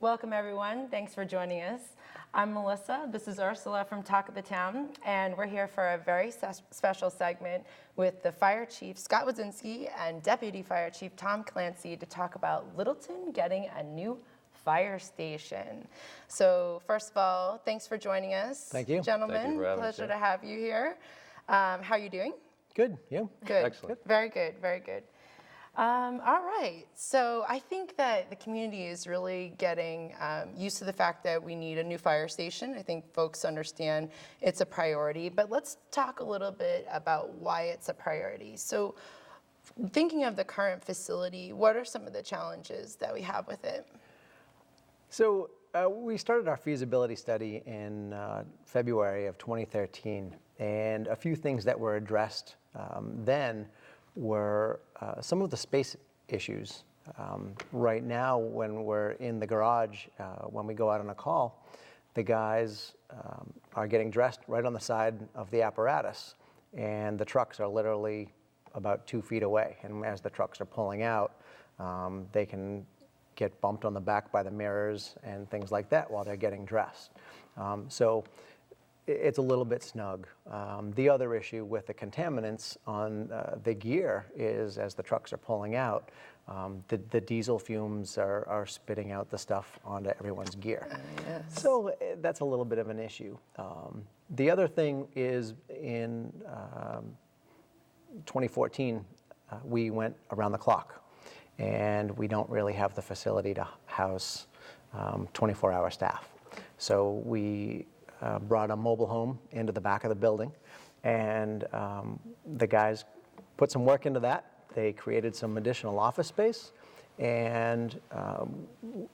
Welcome, everyone. Thanks for joining us. I'm Melissa. This is Ursula from Talk of the Town, and we're here for a very special segment with the Fire Chief, Scott Wodzinski, and Deputy Fire Chief, Tom Clancy, to talk about Littleton getting a new fire station. So first of all, thanks for joining us. Thank you. Gentlemen. Thank you for having us Pleasure here. to have you here. How are you doing? Good, you? Good. Excellent. Very good, very good. All right, so I think that the community is really getting used to the fact that we need a new fire station. I think folks understand it's a priority, but let's talk a little bit about why it's a priority. So thinking of the current facility, what are some of the challenges that we have with it? So we started our feasibility study in February of 2013, and a few things that were addressed then were some of the space issues. Right now, when we're in the garage, when we go out on a call, the guys are getting dressed right on the side of the apparatus, and the trucks are literally about 2 feet away. And as the trucks are pulling out, they can get bumped on the back by the mirrors and things like that while they're getting dressed. So it's a little bit snug. The other issue with the contaminants on the gear is, as the trucks are pulling out, the diesel fumes are spitting out the stuff onto everyone's gear. Yes. So that's a little bit of an issue. The other thing is in 2014, we went around the clock, and we don't really have the facility to house 24-hour staff. So we brought a mobile home into the back of the building, and the guys put some work into that. They created some additional office space, and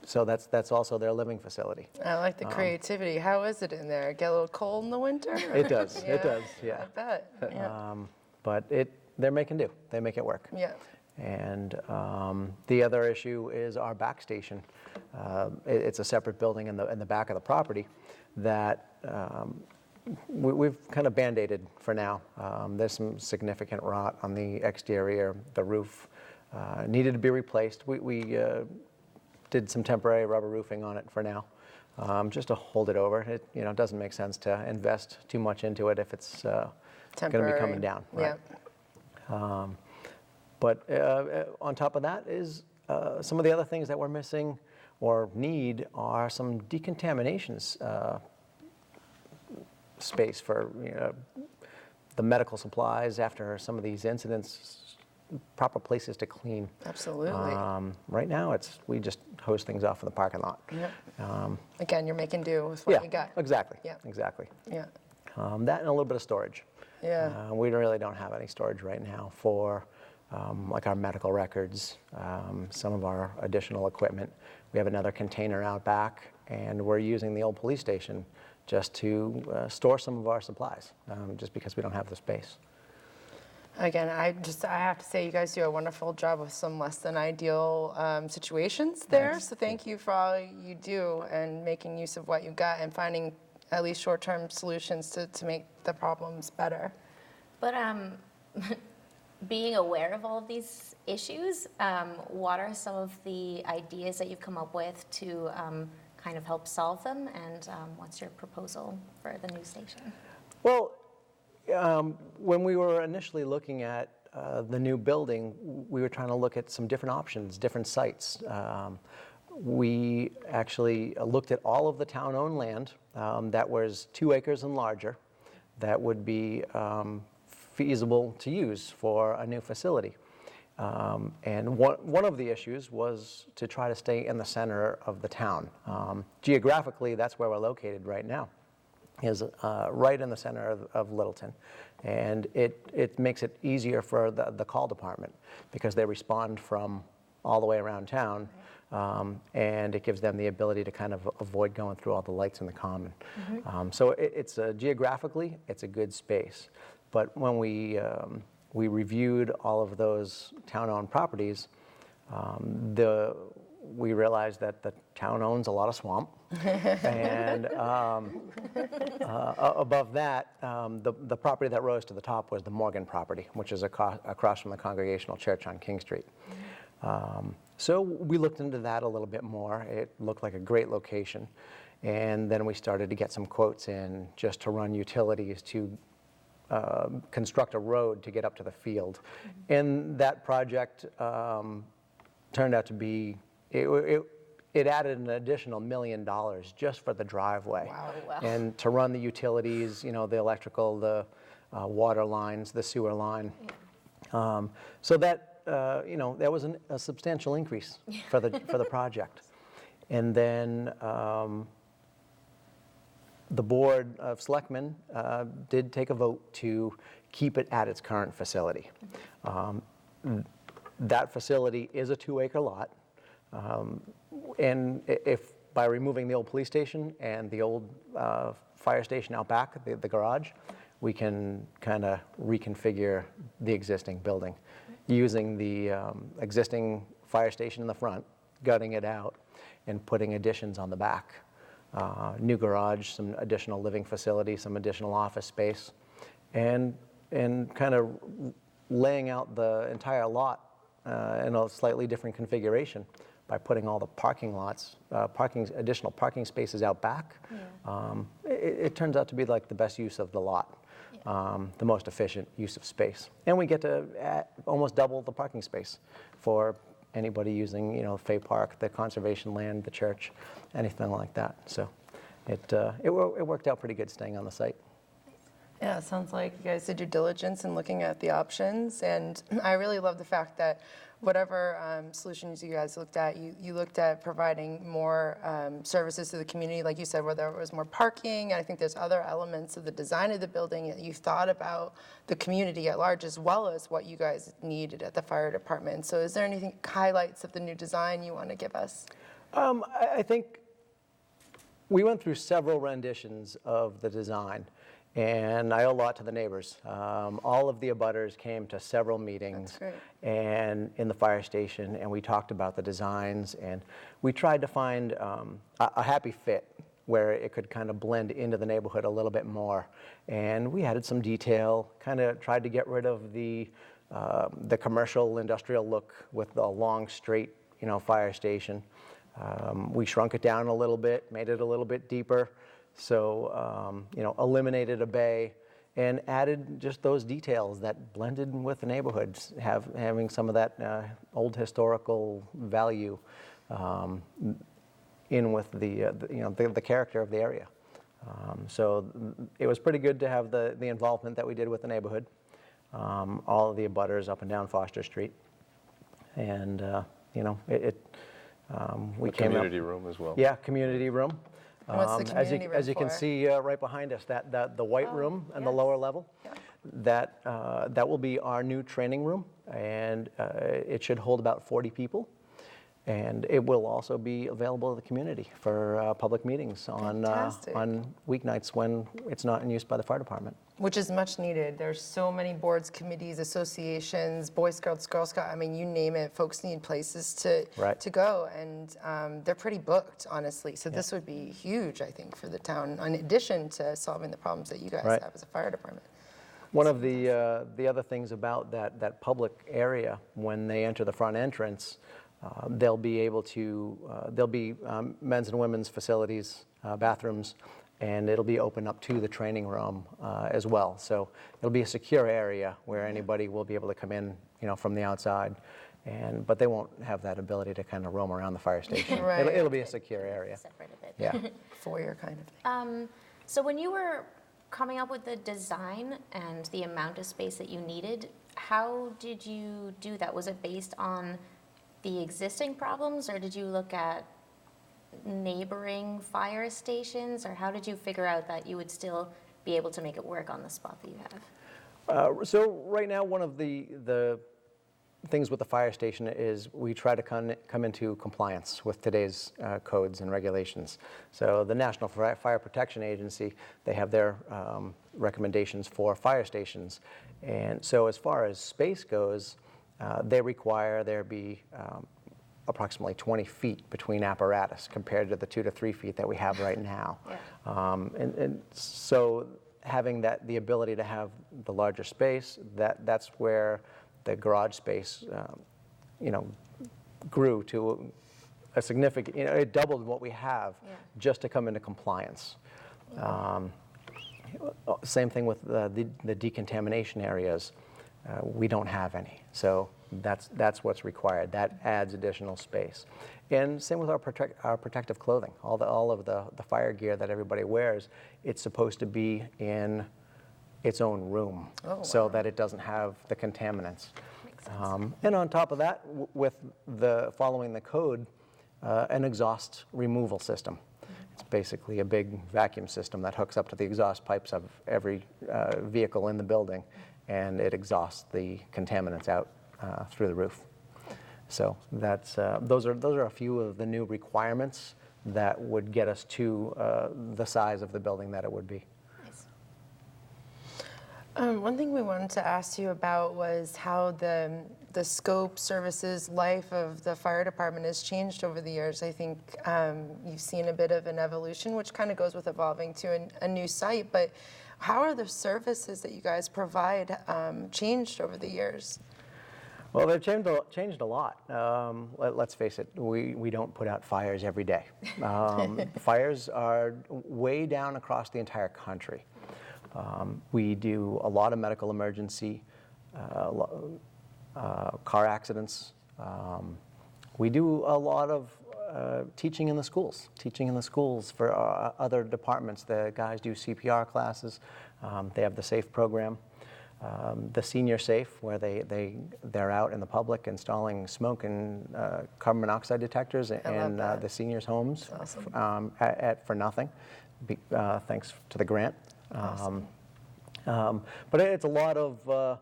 so that's also their living facility. I like the creativity. How is it in there? Get a little cold in the winter? It does. Yeah, It does. Yeah. I bet. Yeah. But they're making do. They make it work. Yeah. And the other issue is our back station. It's a separate building in the back of the property that we've kind of band-aided for now. There's some significant rot on the exterior. The roof needed to be replaced. We did some temporary rubber roofing on it for now, just to hold it over. It doesn't make sense to invest too much into it if it's going to be coming down. Right? Yeah. But on top of that is some of the other things that we're missing or need are some decontaminations space for the medical supplies after some of these incidents, proper places to clean. Absolutely. Right now, we just hose things off in the parking lot. Yep. Again, you're making do with what you got. Exactly. Yeah. Exactly. Yeah. That and a little bit of storage. Yeah. We really don't have any storage right now for like our medical records, some of our additional equipment. We have another container out back, and we're using the old police station just to store some of our supplies, just because we don't have the space. Again, I have to say you guys do a wonderful job with some less than ideal situations there. Thanks. So thank you for all you do and making use of what you got and finding at least short-term solutions to make the problems better. But being aware of all of these issues, what are some of the ideas that you've come up with to kind of help solve them, and what's your proposal for the new station? Well, when we were initially looking at the new building, we were trying to look at some different options, different sites. We actually looked at all of the town-owned land that was 2 acres and larger that would be feasible to use for a new facility. And one of the issues was to try to stay in the center of the town. Geographically, that's where we're located right now, is right in the center of Littleton. And it makes it easier for the call department because they respond from all the way around town, and it gives them the ability to kind of avoid going through all the lights in the common. Mm-hmm. So geographically, it's a good space. But when we reviewed all of those town-owned properties, we realized that the town owns a lot of swamp, and above that, the property that rose to the top was the Morgan property, which is across from the Congregational Church on King Street. So we looked into that a little bit more. It looked like a great location. And then we started to get some quotes in just to run utilities to construct a road to get up to the field. And that project turned out to be, it added an additional $1 million just for the driveway. Wow. Wow. And to run the utilities, you know, the electrical, the water lines, the sewer line. So that, you know, that was a substantial increase for the project. And then the Board of Selectmen did take a vote to keep it at its current facility. That facility is a 2-acre lot. And if by removing the old police station and the old fire station out back, the garage, we can kind of reconfigure the existing building using the existing fire station in the front, gutting it out, and putting additions on the back. New garage, some additional living facility, some additional office space, and kind of laying out the entire lot in a slightly different configuration by putting all the parking lots, additional parking spaces out back. It turns out to be like the best use of the lot. The most efficient use of space. And we get to almost double the parking space for anybody using, you know, Fay Park, the conservation land, the church, anything like that. So it worked out pretty good staying on the site. Yeah, it sounds like you guys did due diligence in looking at the options, and I really love the fact that whatever solutions you guys looked at, you looked at providing more services to the community, like you said, whether it was more parking, and I think there's other elements of the design of the building that you thought about the community at large, as well as what you guys needed at the fire department. So is there anything, highlights of the new design you want to give us? I think we went through several renditions of the design. And I owe a lot to the neighbors. All of the abutters came to several meetings and in the fire station, and we talked about the designs, and we tried to find a happy fit where it could kind of blend into the neighborhood a little bit more. And we added some detail, kind of tried to get rid of the commercial industrial look with the long, straight, you know, fire station. We shrunk it down a little bit, made it a little bit deeper. So, you know, eliminated a bay and added just those details that blended with the neighborhoods, having some of that old historical value in with the you know, the character of the area. So it was pretty good to have the involvement that we did with the neighborhood, all of the abutters up and down Foster Street, and you know, we came up. Community room as well. Yeah, community room. What's the community room as you can for? see right behind us, the white room on the lower level, that will be our new training room, and it should hold about 40 people. And it will also be available to the community for public meetings on weeknights when it's not in use by the fire department. Which is much needed. There's so many boards, committees, associations, Boy Scouts, Girl Scouts, I mean, you name it, folks need places to go, and they're pretty booked, honestly. So this would be huge, I think, for the town, in addition to solving the problems that you guys have as a fire department. One of the other things about that public area, when they enter the front entrance, they'll be able to, there'll be men's and women's facilities, bathrooms, and it'll be open up to the training room as well. So it'll be a secure area where anybody will be able to come in, you know, from the outside, but they won't have that ability to kind of roam around the fire station. It'll be a secure area. Separate a bit. Yeah. Foyer kind of thing. So when you were coming up with the design and the amount of space that you needed, how did you do that? Was it based on the existing problems, or did you look at neighboring fire stations, or how did you figure out that you would still be able to make it work on the spot that you have? So right now, one of the things with the fire station is we try to come into compliance with today's codes and regulations. So the National Fire Protection Agency, they have their recommendations for fire stations. And so as far as space goes, they require there be approximately 20 feet between apparatus compared to the 2 to 3 feet that we have right now. And so having the ability to have the larger space, that's where the garage space grew to a significant, it doubled what we have just to come into compliance. Same thing with the decontamination areas. We don't have any, so that's what's required. That adds additional space. And same with our protective clothing. All of the fire gear that everybody wears, it's supposed to be in its own room, so that it doesn't have the contaminants. And on top of that, with following the code, an exhaust removal system. It's basically a big vacuum system that hooks up to the exhaust pipes of every vehicle in the building, and it exhausts the contaminants out through the roof. So that's those are a few of the new requirements that would get us to the size of the building that it would be. One thing we wanted to ask you about was how the scope, services, life of the fire department has changed over the years. I think you've seen a bit of an evolution, which kind of goes with evolving to a new site, but how are the services that you guys provide changed over the years? Well, they've changed a lot. Let's face it, we don't put out fires every day. Fires are way down across the entire country. We do a lot of medical emergency, car accidents. We do a lot of teaching in the schools for other departments. The guys do CPR classes. They have the SAFE program. The senior SAFE, where they're out in the public installing smoke and carbon monoxide detectors in the seniors' homes. That's awesome. For nothing, thanks to the grant. Awesome. But it's a lot of,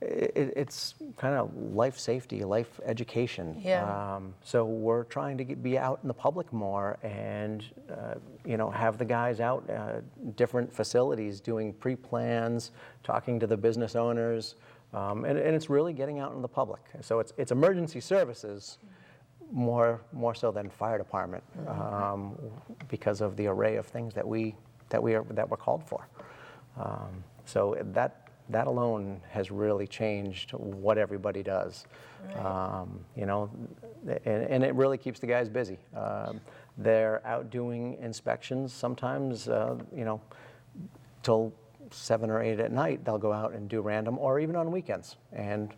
it's kind of life safety, life education. Yeah. So we're trying to be out in the public more and, have the guys out different facilities doing pre-plans, talking to the business owners, and it's really getting out in the public. So it's emergency services more so than fire department because of the array of things that we're called for. So that alone has really changed what everybody does. Right. And it really keeps the guys busy. They're out doing inspections sometimes, till 7 or 8 at night. They'll go out and do random, or even on weekends, and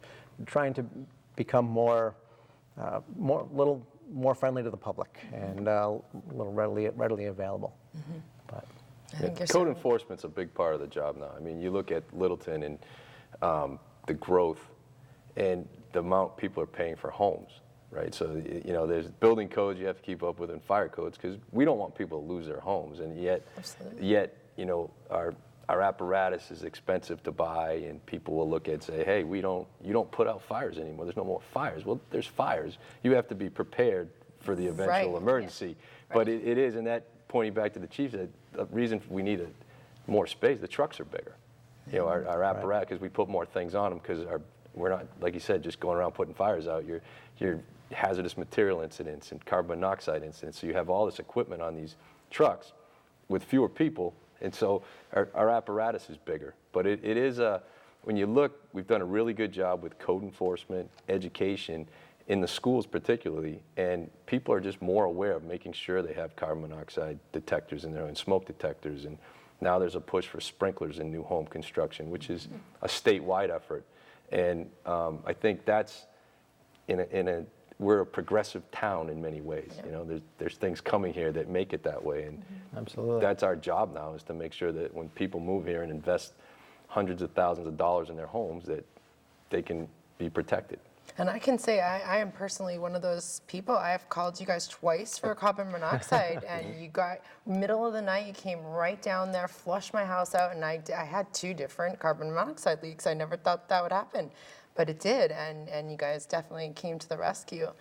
trying to become more friendly to the public and a little readily available. Mm-hmm. But code enforcement's a big part of the job now. I mean, you look at Littleton and the growth and the amount people are paying for homes, right? So, there's building codes you have to keep up with and fire codes, because we don't want people to lose their homes. And yet, our apparatus is expensive to buy, and people will look at it and say, hey, you don't put out fires anymore. There's no more fires. Well, there's fires. You have to be prepared for the eventual emergency. Yeah. But it is, and that, pointing back to the chief, the reason we need more space, the trucks are bigger. Our apparatus, because we put more things on them, because we're not, like you said, just going around putting fires out. You're hazardous material incidents and carbon monoxide incidents. So you have all this equipment on these trucks with fewer people, and so our apparatus is bigger. But it is when you look, we've done a really good job with code enforcement, education, in the schools particularly, and people are just more aware of making sure they have carbon monoxide detectors in there and smoke detectors. And now there's a push for sprinklers in new home construction, which is a statewide effort. And I think that's we're a progressive town in many ways. Yeah. There's things coming here that make it that way, and absolutely, that's our job now, is to make sure that when people move here and invest hundreds of thousands of dollars in their homes, that they can be protected. And I can say I am personally one of those people. I have called you guys twice for carbon monoxide, and you got middle of the night. You came right down there, flushed my house out, and I had 2 different carbon monoxide leaks. I never thought that would happen, but it did, and you guys definitely came to the rescue.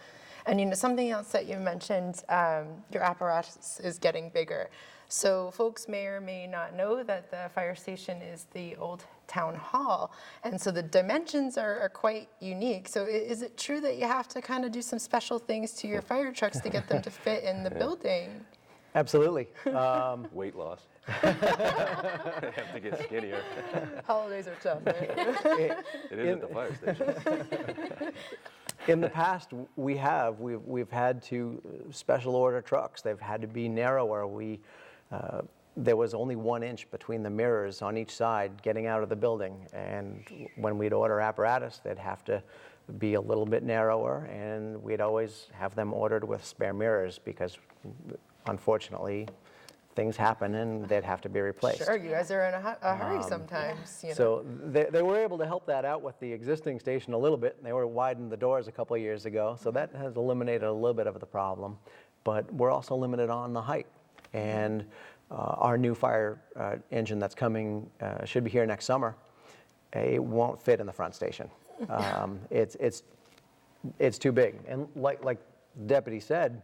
And something else that you mentioned, your apparatus is getting bigger. So folks may or may not know that the fire station is the old town hall, and so the dimensions are quite unique. So is it true that you have to kind of do some special things to your fire trucks to get them to fit in the building? Absolutely. Weight loss. Have to get skinnier. Holidays are tough, right? It is at the fire station. In the past, we've had to special order trucks. They've had to be narrower. There was only 1 inch between the mirrors on each side getting out of the building. And when we'd order apparatus, they'd have to be a little bit narrower, and we'd always have them ordered with spare mirrors because, unfortunately, things happen and they'd have to be replaced. Sure, you guys are in a hurry sometimes. You know? So they were able to help that out with the existing station a little bit. They were widening the doors a couple of years ago, so that has eliminated a little bit of the problem. But we're also limited on the height. And our new fire engine that's coming should be here next summer. It won't fit in the front station. It's too big. And like the deputy said,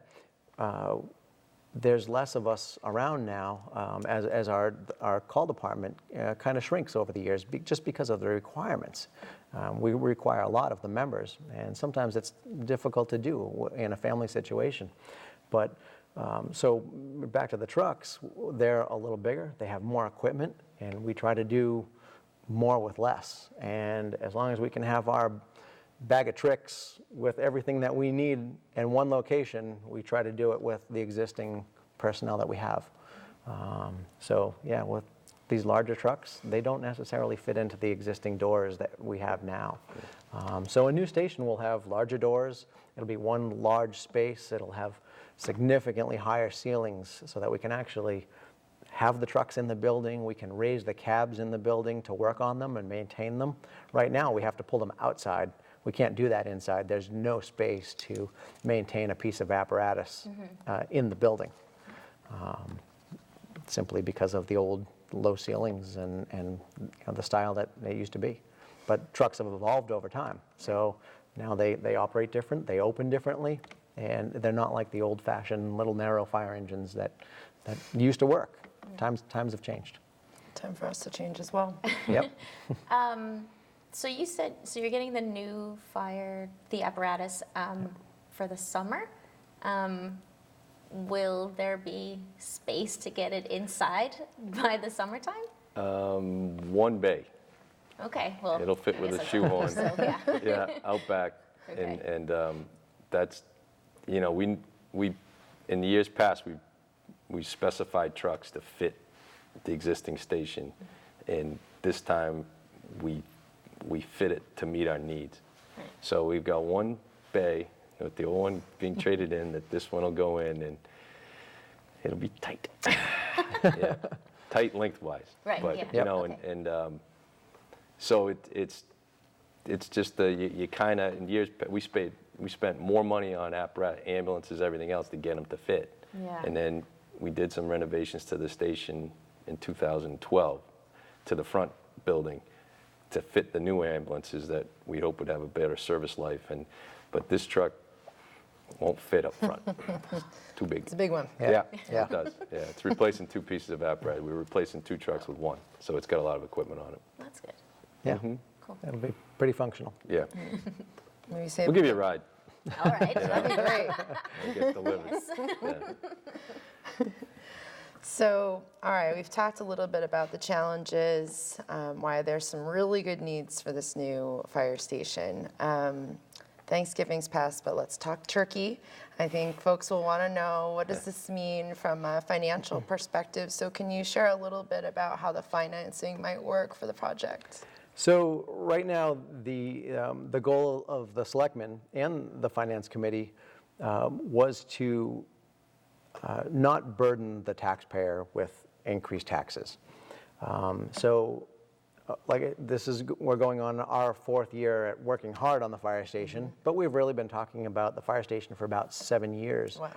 there's less of us around now as our call department kind of shrinks over the years just because of the requirements. We require a lot of the members, and sometimes it's difficult to do in a family situation. But so back to the trucks, they're a little bigger, they have more equipment, and we try to do more with less. And as long as we can have our bag of tricks with everything that we need in one location, we try to do it with the existing personnel that we have. So yeah, with these larger trucks, they don't necessarily fit into the existing doors that we have now. So a new station will have larger doors. It'll be one large space. It'll have significantly higher ceilings so that we can actually have the trucks in the building. We can raise the cabs in the building to work on them and maintain them. Right now, we have to pull them outside. We can't do that inside. There's no space to maintain a piece of apparatus in the building, simply because of the old low ceilings and you know, the style that they used to be. But trucks have evolved over time. So now they operate different, they open differently, and they're not like the old-fashioned little narrow fire engines that used to work. Times have changed. Time for us to change as well. Yep. So you said, so you're getting the apparatus for the summer. Will there be space to get it inside by the summertime? 1 bay. Okay, well. It'll fit I with guess a that's shoehorn. So, yeah. Yeah, out back. Okay. And that's, you know, we in the years past, we specified trucks to fit the existing station. And this time, we fit it to meet our needs. Right. So we've got 1 bay with the old one being traded in, that this one will go in, and it'll be tight. Yeah, tight lengthwise. Right, But, yeah. you know, Okay. and so it's just you kind of, in years, we spent more money on apparatus, ambulances, everything else to get them to fit. Yeah. And then we did some renovations to the station in 2012 to the front building to fit the new ambulances that we hope would have a better service life. But this truck won't fit up front. Too big. It's a big one. Yeah, Yeah. it does. Yeah, it's replacing 2 pieces of apparatus. We're replacing 2 trucks with 1, so it's got a lot of equipment on it. That's good. Yeah. Cool. It'll be pretty functional. Yeah, Maybe save we'll give you a ride. All right. That'd be great. We'll get delivered. Yeah. So, all right, we've talked a little bit about the challenges, why there's some really good needs for this new fire station. Thanksgiving's passed, but let's talk turkey. I think folks will want to know, what does this mean from a financial perspective? So can you share a little bit about how the financing might work for the project? So right now, the goal of the selectmen and the finance committee was to not burden the taxpayer with increased taxes. We're going on our 4th year at working hard on the fire station, but we've really been talking about the fire station for about 7 years. Wow.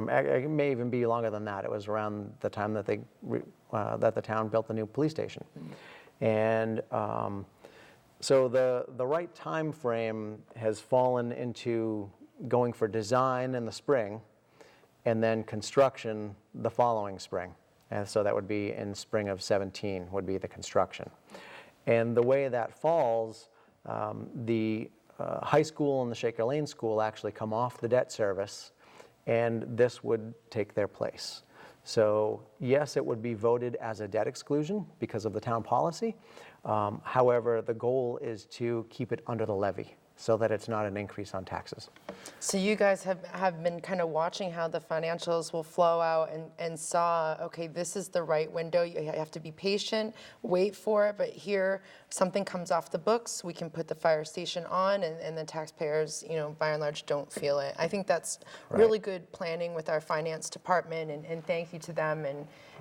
It may even be longer than that. It was around the time that that the town built the new police station. And so the right time frame has fallen into going for design in the spring and then construction the following spring. And so that would be in spring of 17 would be the construction. And the way that falls, the high school and the Shaker Lane School actually come off the debt service, and this would take their place. So yes, it would be voted as a debt exclusion because of the town policy. However, the goal is to keep it under the levy. so that it's not an increase on taxes. So you guys have been kind of watching how the financials will flow out and saw, okay, this is the right window. You have to be patient, wait for it, but here something comes off the books, we can put the fire station on and the taxpayers, by and large don't feel it. I think that's really good planning with our finance department and thank you to them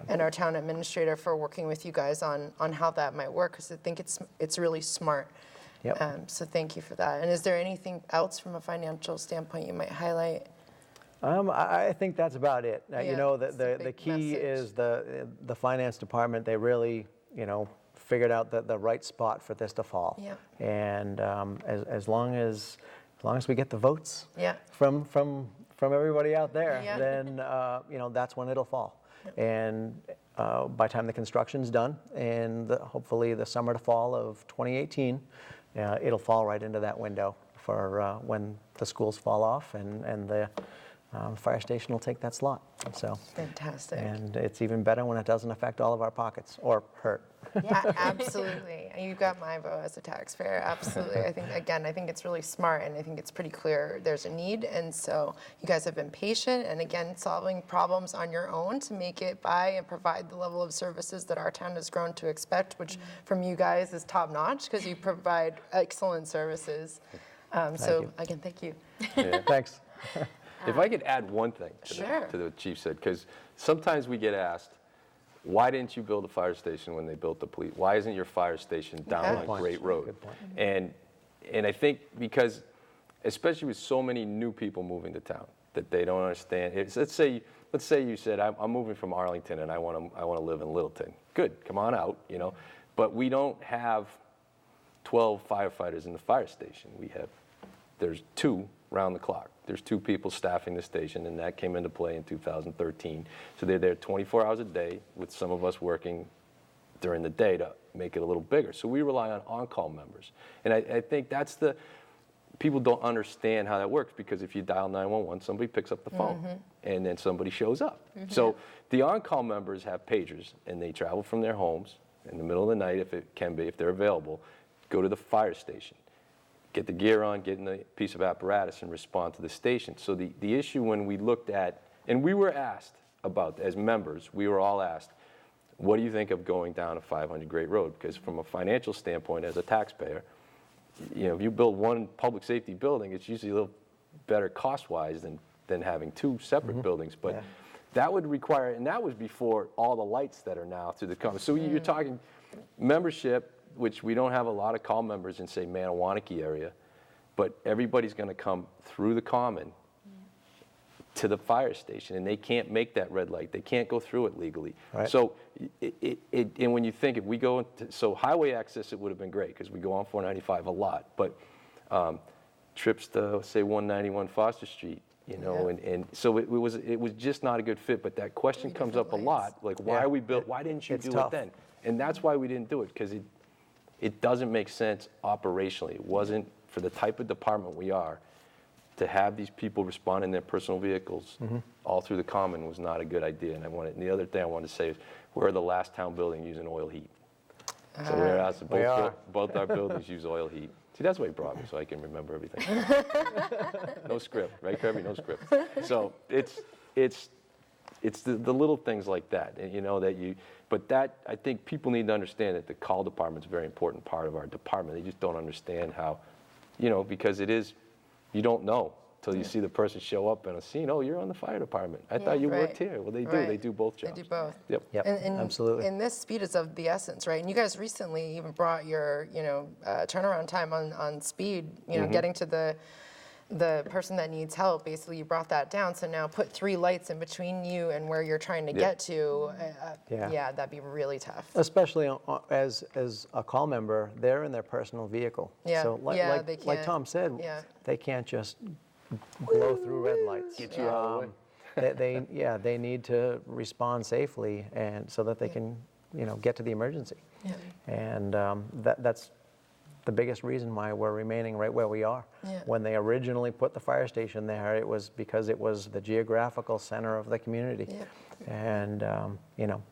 and our town administrator for working with you guys on how that might work, because I think it's really smart. Yep. So thank you for that. And is there anything else from a financial standpoint you might highlight? I think that's about it. Yeah, The key is the finance department. They really, figured out the right spot for this to fall. Yeah. And as long as we get the votes Yeah. from everybody out there, Yeah. then that's when it'll fall. And by the time the construction's done, and hopefully the summer to fall of 2018, it'll fall right into that window for when the schools fall off, and the fire station will take that slot. So Fantastic. and it's even better when it doesn't affect all of our pockets or hurt. Absolutely. You got my vote as a taxpayer. Absolutely. I think it's really smart, and I think it's pretty clear there's a need. And so you guys have been patient and again, solving problems on your own to make it by and provide the level of services that our town has grown to expect, which from you guys is top notch because you provide excellent services. So you. again, thank you. Yeah. Thanks. If I could add one thing to the chief said, because sometimes we get asked, why didn't you build a fire station when they built the police? Why isn't your fire station down on Great Road? Good point. And I think because, especially with so many new people moving to town, that they don't understand. Let's say you said, I'm moving from Arlington and I want to live in Littleton. Good, come on out, But we don't have 12 firefighters in the fire station. There's 2 round the clock. There's 2 people staffing the station, and that came into play in 2013. So they're there 24 hours a day, with some of us working during the day to make it a little bigger. So we rely on on-call members. And I think people don't understand how that works, because if you dial 911, somebody picks up the phone, and then somebody shows up. So the on-call members have pagers, and they travel from their homes in the middle of the night, if they're available, go to the fire station, get the gear on, get in a piece of apparatus, and respond to the station. So the issue when we looked at, and we were asked about, as members, we were all asked, what do you think of going down a 500 Great Road? Because from a financial standpoint, as a taxpayer, if you build one public safety building, it's usually a little better cost-wise than having 2 separate buildings. But that would require, and that was before all the lights that are now through the common. So you're talking membership, which we don't have a lot of call members in, say, Manawanaki area, but everybody's going to come through the common to the fire station, and they can't make that red light. They can't go through it legally. Right. So, and when you think, if we go into, so highway access, it would have been great, because we go on 495 a lot, but trips to, say, 191 Foster Street, and so it was just not a good fit. But that question comes up a lot, like, why are we built? Why didn't you do it then? And that's why we didn't do it, because it doesn't make sense operationally. It wasn't, for the type of department we are, to have these people respond in their personal vehicles all through the common was not a good idea. And the other thing I wanted to say is, we're the last town building using oil heat. So we're asked, both our buildings use oil heat. See, that's why he brought me, so I can remember everything. No script, right, Kirby? No script. So it's the little things like that, and but that, I think people need to understand that the call department is a very important part of our department. They just don't understand how, because it is, you don't know till you see the person show up in a scene. Oh, you're on the fire department. I thought you worked here. Well, they do. Right. They do both jobs. They do both. Yep, And absolutely. And this speed is of the essence, right? And you guys recently even brought your, turnaround time on speed, getting to the person that needs help. Basically, you brought that down. So now put 3 lights in between you and where you're trying to get to. That'd be really tough. Especially as a call member, they're in their personal vehicle. Yeah. So They like can't. Tom said, Yeah. they can't just blow through red lights. Get you out of the way. They need to respond safely, and so that they can, get to the emergency. Yeah. And that's the biggest reason why we're remaining right where we are. Yeah. When they originally put the fire station there, it was because it was the geographical center of the community. Yeah. And,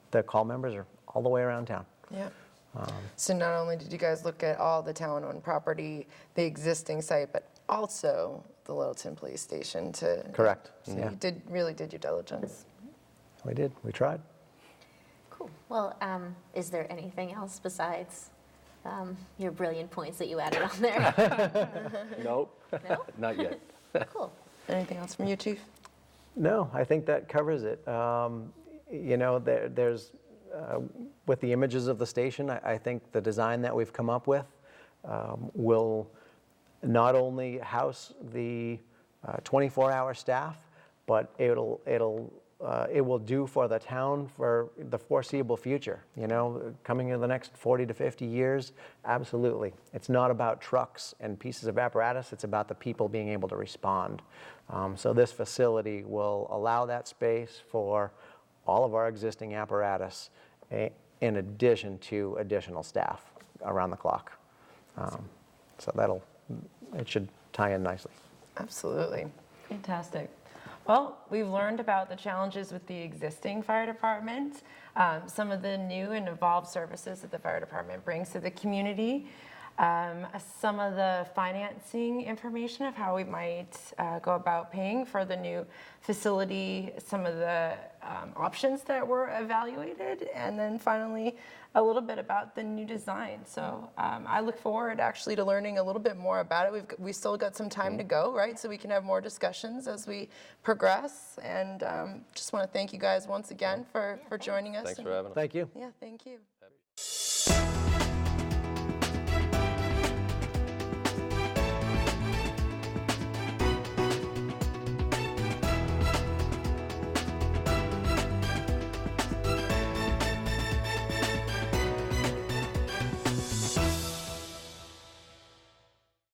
the call members are all the way around town. Yeah. So not only did you guys look at all the town-owned property, the existing site, but also the Littleton Police Station to... Correct. So Yeah. you really did your diligence. We did. We tried. Cool. Well, is there anything else besides your brilliant points that you added on there? Nope, No? not yet. Cool. Anything else from you, Chief? No, I think that covers it. You know, there's, with the images of the station, I think the design that we've come up with will not only house the 24-hour staff, but it will do for the town for the foreseeable future. You know, coming in the next 40 to 50 years, absolutely. It's not about trucks and pieces of apparatus, it's about the people being able to respond. So this facility will allow that space for all of our existing apparatus in addition to additional staff around the clock. So it should tie in nicely. Absolutely. Fantastic. Well, we've learned about the challenges with the existing fire department, some of the new and evolved services that the fire department brings to the community, some of the financing information of how we might go about paying for the new facility, some of the options that were evaluated, and then finally a little bit about the new design. So I look forward actually to learning a little bit more about it. We still got some time to go, right? So we can have more discussions as we progress. And just want to thank you guys once again for joining us. Thanks for having us. Thank you. Yeah, thank you.